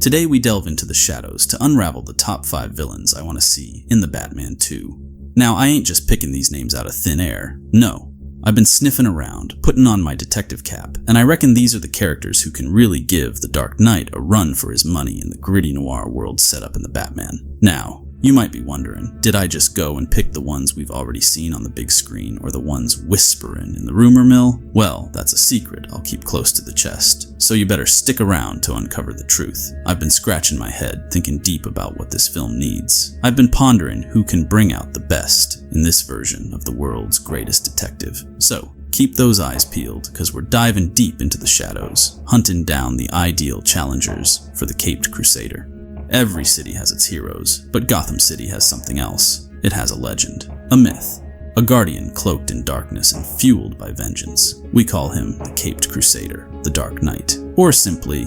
Today we delve into the shadows to unravel the top 5 villains I want to see in the Batman 2. Now, I ain't just picking these names out of thin air. No. I've been sniffing around, putting on my detective cap, and I reckon these are the characters who can really give the Dark Knight a run for his money in the gritty noir world set up in the Batman. Now, you might be wondering, did I just go and pick the ones we've already seen on the big screen or the ones whispering in the rumor mill? Well, that's a secret I'll keep close to the chest, so you better stick around to uncover the truth. I've been scratching my head, thinking deep about what this film needs. I've been pondering who can bring out the best in this version of the world's greatest detective. So, keep those eyes peeled, because we're diving deep into the shadows, hunting down the ideal challengers for the Caped Crusader. Every city has its heroes, but Gotham City has something else. It has a legend, a myth, a guardian cloaked in darkness and fueled by vengeance. We call him the Caped Crusader, the Dark Knight, or simply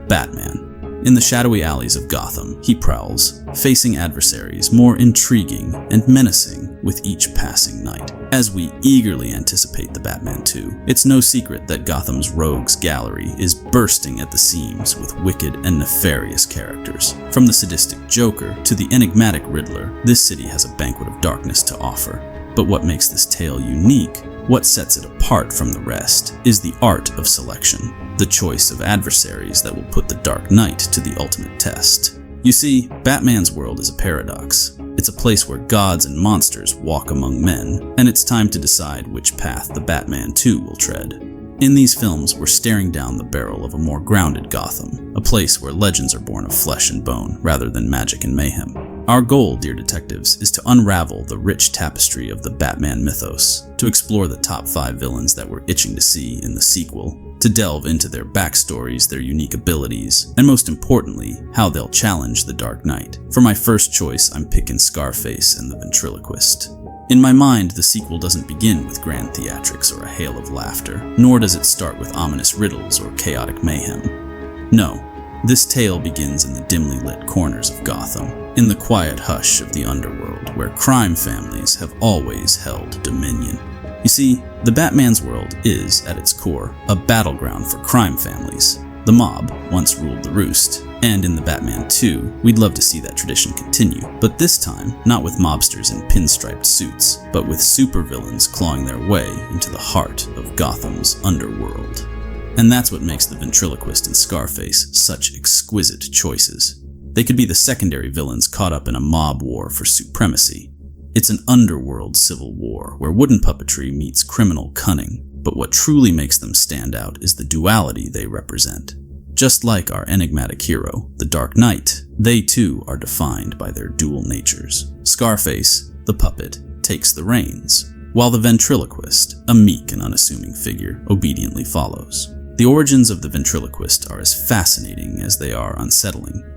Batman. In the shadowy alleys of Gotham, he prowls, facing adversaries more intriguing and menacing with each passing night. As we eagerly anticipate the Batman 2, it's no secret that Gotham's rogues gallery is bursting at the seams with wicked and nefarious characters. From the sadistic Joker to the enigmatic Riddler, this city has a banquet of darkness to offer. But what makes this tale unique, what sets it apart from the rest, is the art of selection, the choice of adversaries that will put the Dark Knight to the ultimate test. You see, Batman's world is a paradox. It's a place where gods and monsters walk among men, and it's time to decide which path the Batman 2 will tread. In these films, we're staring down the barrel of a more grounded Gotham, a place where legends are born of flesh and bone rather than magic and mayhem. Our goal, dear detectives, is to unravel the rich tapestry of the Batman mythos, to explore the top 5 villains that we're itching to see in the sequel, to delve into their backstories, their unique abilities, and most importantly, how they'll challenge the Dark Knight. For my first choice, I'm picking Scarface and the Ventriloquist. In my mind, the sequel doesn't begin with grand theatrics or a hail of laughter, nor does it start with ominous riddles or chaotic mayhem. No, this tale begins in the dimly lit corners of Gotham, in the quiet hush of the underworld, where crime families have always held dominion. You see, the Batman's world is, at its core, a battleground for crime families. The mob once ruled the roost, and in the Batman 2, we'd love to see that tradition continue, but this time, not with mobsters in pinstriped suits, but with supervillains clawing their way into the heart of Gotham's underworld. And that's what makes the Ventriloquist and Scarface such exquisite choices. They could be the secondary villains caught up in a mob war for supremacy. It's an underworld civil war where wooden puppetry meets criminal cunning, but what truly makes them stand out is the duality they represent. Just like our enigmatic hero, the Dark Knight, they too are defined by their dual natures. Scarface, the puppet, takes the reins, while the Ventriloquist, a meek and unassuming figure, obediently follows. The origins of the Ventriloquist are as fascinating as they are unsettling.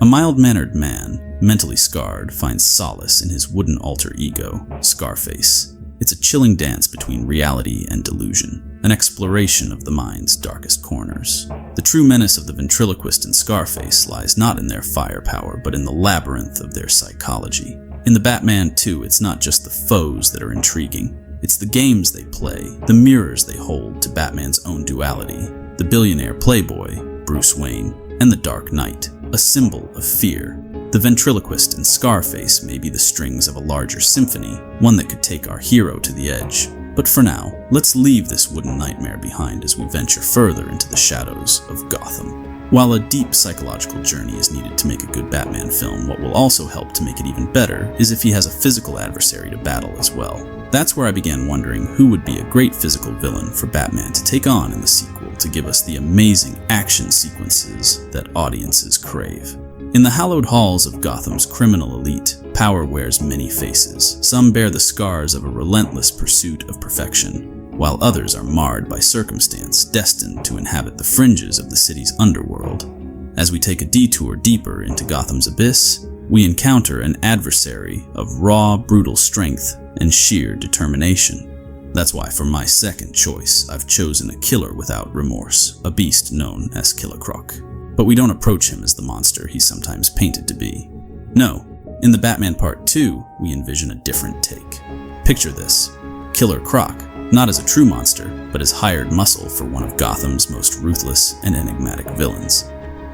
A mild-mannered man, mentally scarred, finds solace in his wooden alter ego, Scarface. It's a chilling dance between reality and delusion, an exploration of the mind's darkest corners. The true menace of the Ventriloquist and Scarface lies not in their firepower, but in the labyrinth of their psychology. In the Batman 2, it's not just the foes that are intriguing. It's the games they play, the mirrors they hold to Batman's own duality. The billionaire playboy, Bruce Wayne, and the Dark Knight, a symbol of fear. The Ventriloquist and Scarface may be the strings of a larger symphony, one that could take our hero to the edge. But for now, let's leave this wooden nightmare behind as we venture further into the shadows of Gotham. While a deep psychological journey is needed to make a good Batman film, what will also help to make it even better is if he has a physical adversary to battle as well. That's where I began wondering who would be a great physical villain for Batman to take on in the sequel to give us the amazing action sequences that audiences crave. In the hallowed halls of Gotham's criminal elite, power wears many faces. Some bear the scars of a relentless pursuit of perfection, while others are marred by circumstance, destined to inhabit the fringes of the city's underworld. As we take a detour deeper into Gotham's abyss, we encounter an adversary of raw, brutal strength and sheer determination. That's why for my second choice, I've chosen a killer without remorse, a beast known as Killer Croc. But we don't approach him as the monster he's sometimes painted to be. No, in the Batman Part 2, we envision a different take. Picture this: Killer Croc, not as a true monster, but as hired muscle for one of Gotham's most ruthless and enigmatic villains.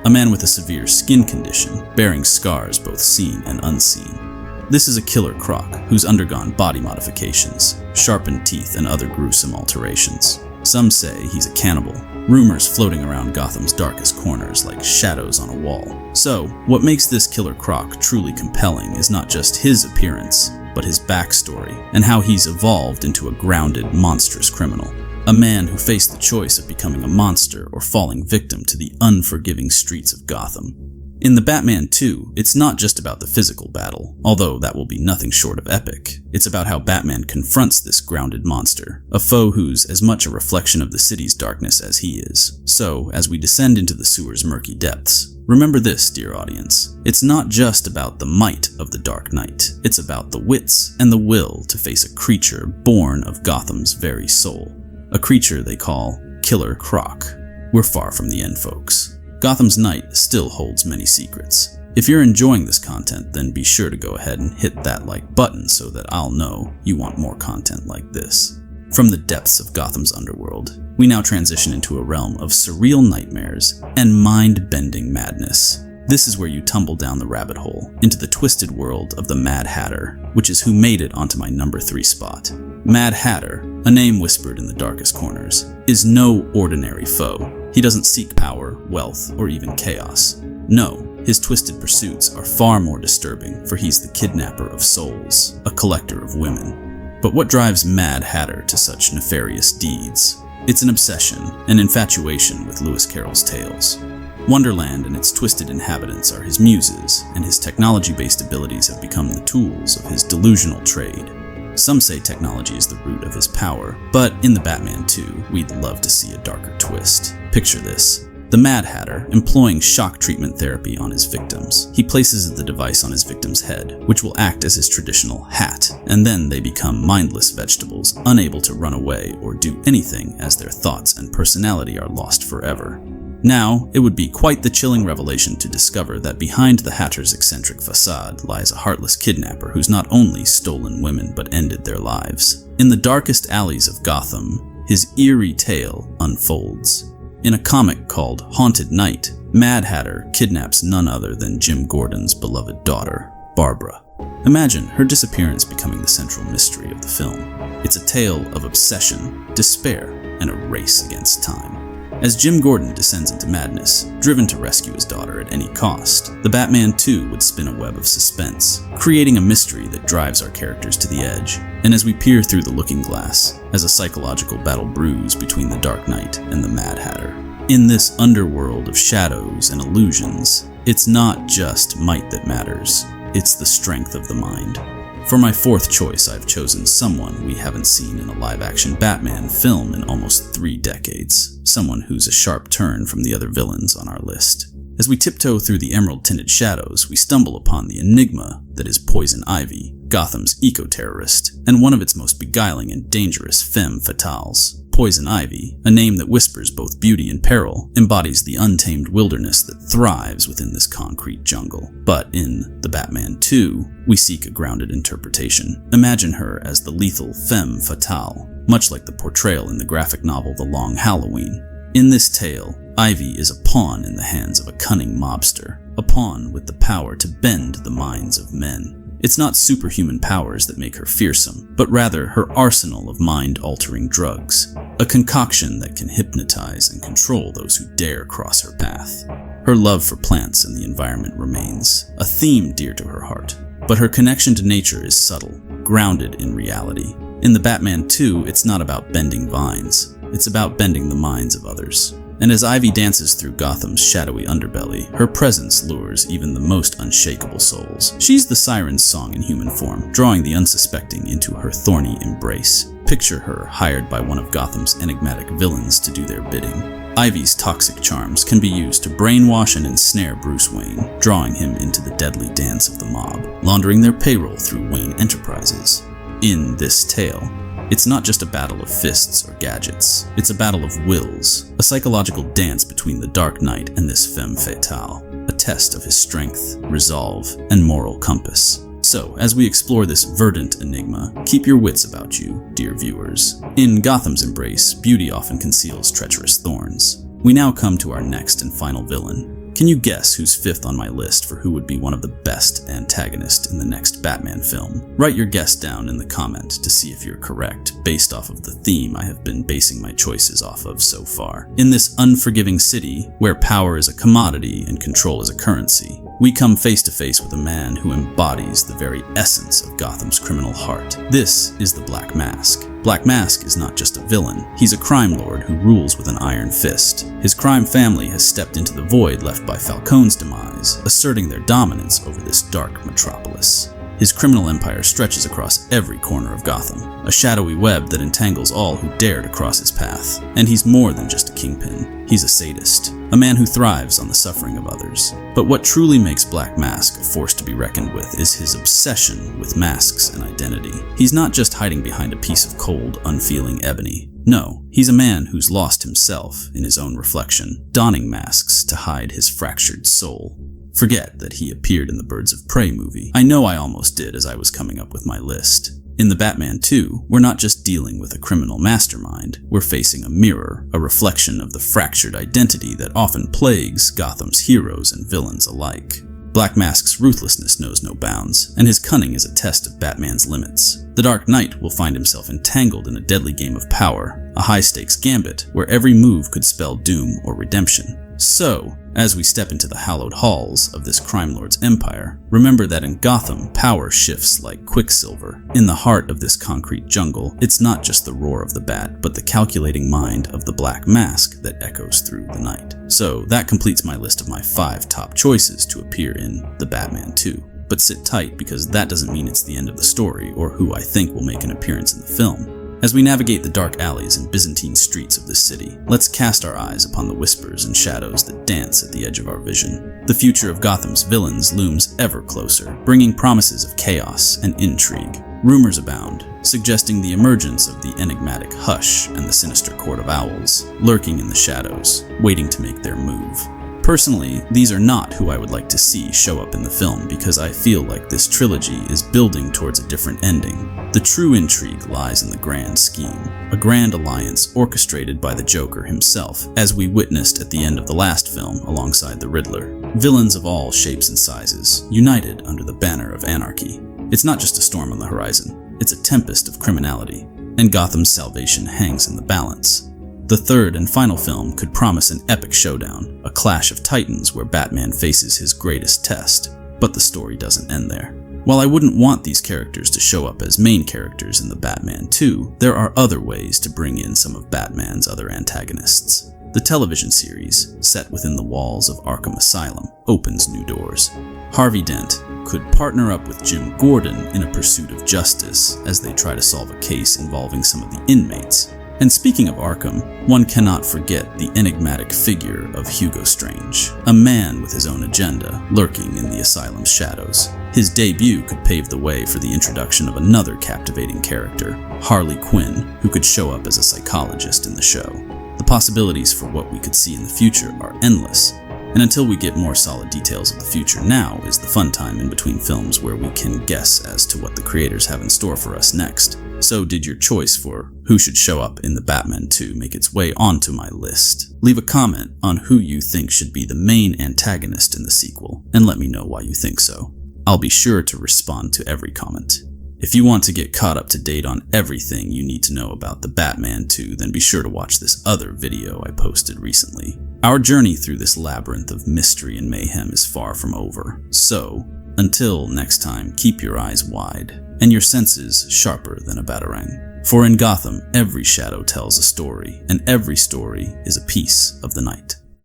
a man with a severe skin condition, bearing scars both seen and unseen. This is a killer Croc who's undergone body modifications, sharpened teeth, and other gruesome alterations. Some say he's a cannibal, rumors floating around Gotham's darkest corners like shadows on a wall. So, what makes this killer Croc truly compelling is not just his appearance, but his backstory and how he's evolved into a grounded, monstrous criminal. A man who faced the choice of becoming a monster or falling victim to the unforgiving streets of Gotham. In The Batman 2, it's not just about the physical battle, although that will be nothing short of epic. It's about how Batman confronts this grounded monster, a foe who's as much a reflection of the city's darkness as he is. So, as we descend into the sewer's murky depths, remember this, dear audience. It's not just about the might of the Dark Knight. It's about the wits and the will to face a creature born of Gotham's very soul. A creature they call Killer Croc. We're far from the end, folks. Gotham's night still holds many secrets. If you're enjoying this content, then be sure to go ahead and hit that like button so that I'll know you want more content like this. From the depths of Gotham's underworld, we now transition into a realm of surreal nightmares and mind-bending madness. This is where you tumble down the rabbit hole into the twisted world of the Mad Hatter, which is who made it onto my number 3 spot. Mad Hatter, a name whispered in the darkest corners, is no ordinary foe. He doesn't seek power, wealth, or even chaos. No, his twisted pursuits are far more disturbing, for he's the kidnapper of souls, a collector of women. But what drives Mad Hatter to such nefarious deeds? It's an obsession, an infatuation with Lewis Carroll's tales. Wonderland and its twisted inhabitants are his muses, and his technology-based abilities have become the tools of his delusional trade. Some say technology is the root of his power, but in The Batman 2, we'd love to see a darker twist. Picture this. The Mad Hatter employing shock treatment therapy on his victims. He places the device on his victim's head, which will act as his traditional hat, and then they become mindless vegetables, unable to run away or do anything as their thoughts and personality are lost forever. Now, it would be quite the chilling revelation to discover that behind the Hatter's eccentric facade lies a heartless kidnapper who's not only stolen women but ended their lives. In the darkest alleys of Gotham, his eerie tale unfolds. In a comic called Haunted Night, Mad Hatter kidnaps none other than Jim Gordon's beloved daughter, Barbara. Imagine her disappearance becoming the central mystery of the film. It's a tale of obsession, despair, and a race against time. As Jim Gordon descends into madness, driven to rescue his daughter at any cost, The Batman 2 would spin a web of suspense, creating a mystery that drives our characters to the edge. And as we peer through the looking glass, as a psychological battle brews between the Dark Knight and the Mad Hatter. In this underworld of shadows and illusions, it's not just might that matters, it's the strength of the mind. For my 4th choice, I've chosen someone we haven't seen in a live-action Batman film in almost 3 decades. Someone who's a sharp turn from the other villains on our list. As we tiptoe through the emerald-tinted shadows, we stumble upon the enigma that is Poison Ivy, Gotham's eco-terrorist, and one of its most beguiling and dangerous femme fatales. Poison Ivy, a name that whispers both beauty and peril, embodies the untamed wilderness that thrives within this concrete jungle. But in The Batman 2, we seek a grounded interpretation. Imagine her as the lethal femme fatale, much like the portrayal in the graphic novel The Long Halloween. In this tale, Ivy is a pawn in the hands of a cunning mobster, a pawn with the power to bend the minds of men. It's not superhuman powers that make her fearsome, but rather her arsenal of mind-altering drugs, a concoction that can hypnotize and control those who dare cross her path. Her love for plants and the environment remains, a theme dear to her heart, but her connection to nature is subtle, grounded in reality. In The Batman 2, it's not about bending vines, it's about bending the minds of others. And as Ivy dances through Gotham's shadowy underbelly, her presence lures even the most unshakable souls. She's the siren's song in human form, drawing the unsuspecting into her thorny embrace. Picture her hired by one of Gotham's enigmatic villains to do their bidding. Ivy's toxic charms can be used to brainwash and ensnare Bruce Wayne, drawing him into the deadly dance of the mob, laundering their payroll through Wayne Enterprises. In this tale, it's not just a battle of fists or gadgets, it's a battle of wills, a psychological dance between the Dark Knight and this femme fatale, a test of his strength, resolve, and moral compass. So, as we explore this verdant enigma, keep your wits about you, dear viewers. In Gotham's embrace, beauty often conceals treacherous thorns. We now come to our next and final villain, Can you guess who's fifth on my list for who would be one of the best antagonists in the next Batman film? Write your guess down in the comment to see if you're correct, based off of the theme I have been basing my choices off of so far. In this unforgiving city, where power is a commodity and control is a currency, we come face to face with a man who embodies the very essence of Gotham's criminal heart. This is the Black Mask. Black Mask is not just a villain, he's a crime lord who rules with an iron fist. His crime family has stepped into the void left by Falcone's demise, asserting their dominance over this dark metropolis. His criminal empire stretches across every corner of Gotham, a shadowy web that entangles all who dare to cross his path. And he's more than just a kingpin. He's a sadist, a man who thrives on the suffering of others. But what truly makes Black Mask a force to be reckoned with is his obsession with masks and identity. He's not just hiding behind a piece of cold, unfeeling ebony. No, he's a man who's lost himself in his own reflection, donning masks to hide his fractured soul. Forget that he appeared in the Birds of Prey movie. I know I almost did as I was coming up with my list. In The Batman 2, we're not just dealing with a criminal mastermind, we're facing a mirror, a reflection of the fractured identity that often plagues Gotham's heroes and villains alike. Black Mask's ruthlessness knows no bounds, and his cunning is a test of Batman's limits. The Dark Knight will find himself entangled in a deadly game of power, a high-stakes gambit where every move could spell doom or redemption. So, as we step into the hallowed halls of this crime lord's empire, remember that in Gotham, power shifts like quicksilver. In the heart of this concrete jungle, it's not just the roar of the bat, but the calculating mind of the Black Mask that echoes through the night. So that completes my list of my 5 top choices to appear in The Batman 2. But sit tight, because that doesn't mean it's the end of the story or who I think will make an appearance in the film. As we navigate the dark alleys and Byzantine streets of this city, let's cast our eyes upon the whispers and shadows that dance at the edge of our vision. The future of Gotham's villains looms ever closer, bringing promises of chaos and intrigue. Rumors abound, suggesting the emergence of the enigmatic Hush and the sinister Court of Owls, lurking in the shadows, waiting to make their move. Personally, these are not who I would like to see show up in the film, because I feel like this trilogy is building towards a different ending. The true intrigue lies in the grand scheme, a grand alliance orchestrated by the Joker himself, as we witnessed at the end of the last film alongside the Riddler. Villains of all shapes and sizes, united under the banner of anarchy. It's not just a storm on the horizon, it's a tempest of criminality, and Gotham's salvation hangs in the balance. The third and final film could promise an epic showdown, a clash of titans where Batman faces his greatest test, but the story doesn't end there. While I wouldn't want these characters to show up as main characters in The Batman 2, there are other ways to bring in some of Batman's other antagonists. The television series, set within the walls of Arkham Asylum, opens new doors. Harvey Dent could partner up with Jim Gordon in a pursuit of justice as they try to solve a case involving some of the inmates. And speaking of Arkham, one cannot forget the enigmatic figure of Hugo Strange, a man with his own agenda lurking in the asylum's shadows. His debut could pave the way for the introduction of another captivating character, Harley Quinn, who could show up as a psychologist in the show. The possibilities for what we could see in the future are endless, and until we get more solid details of the future, now is the fun time in between films where we can guess as to what the creators have in store for us next. So did your choice for who should show up in The Batman 2 make its way onto my list? Leave a comment on who you think should be the main antagonist in the sequel, and let me know why you think so. I'll be sure to respond to every comment. If you want to get caught up to date on everything you need to know about The Batman 2, then be sure to watch this other video I posted recently. Our journey through this labyrinth of mystery and mayhem is far from over, so until next time, keep your eyes wide and your senses sharper than a batarang. For in Gotham, every shadow tells a story, and every story is a piece of the night.